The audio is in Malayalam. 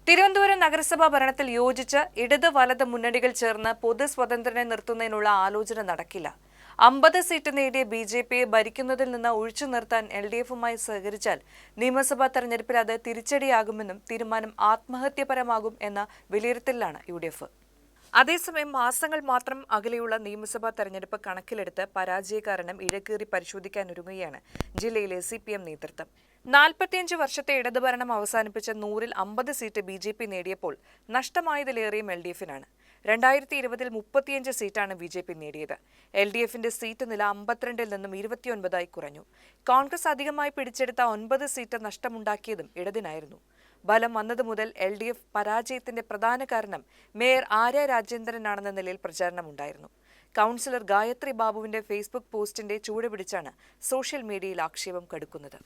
തിരുവനന്തപുരം നഗരസഭാ ഭരണത്തിൽ യോജിച്ച് ഇടത് വലത് മുന്നണികൾ ചേർന്ന് പൊതു സ്വതന്ത്രനെ നിർത്തുന്നതിനുള്ള ആലോചന നടക്കില്ല. 50 സീറ്റ് നേടിയ ബി.ജെ.പിയെ ഭരിക്കുന്നതിൽ നിന്ന് ഒഴിച്ചു നിർത്താൻ എൽ.ഡി.എഫുമായി സഹകരിച്ചാൽ നിയമസഭാ തെരഞ്ഞെടുപ്പിൽ അത് തിരിച്ചടിയാകുമെന്നും തീരുമാനം ആത്മഹത്യപരമാകും എന്ന വിലയിരുത്തലിലാണ് യു.ഡി.എഫ്. അതേസമയം മാസങ്ങൾ മാത്രം അകലെയുള്ള നിയമസഭാ തെരഞ്ഞെടുപ്പ് കണക്കിലെടുത്ത് പരാജയ കാരണം ഇഴകീറി പരിശോധിക്കാനൊരുങ്ങുകയാണ് ജില്ലയിലെ CPM നേതൃത്വം. 45 വർഷത്തെ ഇടതുഭരണം അവസാനിപ്പിച്ച 100-ൽ 50 സീറ്റ് ബി.ജെ.പി നേടിയപ്പോൾ നഷ്ടമായതിലേറെയും എൽ.ഡി.എഫിനാണ്. 2020-ൽ 35 സീറ്റാണ് ബി.ജെ.പി നേടിയത്. എൽ.ഡി.എഫിന്റെ സീറ്റ് നില 52-ൽ നിന്നും 29-ആയി കുറഞ്ഞു. കോൺഗ്രസ് അധികമായി പിടിച്ചെടുത്ത 9 സീറ്റ് നഷ്ടമുണ്ടാക്കിയതും ഇടതിനായിരുന്നു. ബലം വന്നതു മുതൽ എൽ.ഡി.എഫ് പരാജയത്തിന്റെ പ്രധാന കാരണം മേയർ ആര്യ രാജേന്ദ്രനാണെന്ന നിലയിൽ പ്രചാരണമുണ്ടായിരുന്നു. കൗൺസിലർ ഗായത്രി ബാബുവിന്റെ ഫേസ്ബുക്ക് പോസ്റ്റിന്റെ ചൂടുപിടിച്ചാണ് സോഷ്യൽ മീഡിയയിൽ ആക്ഷേപം കടുക്കുന്നത്.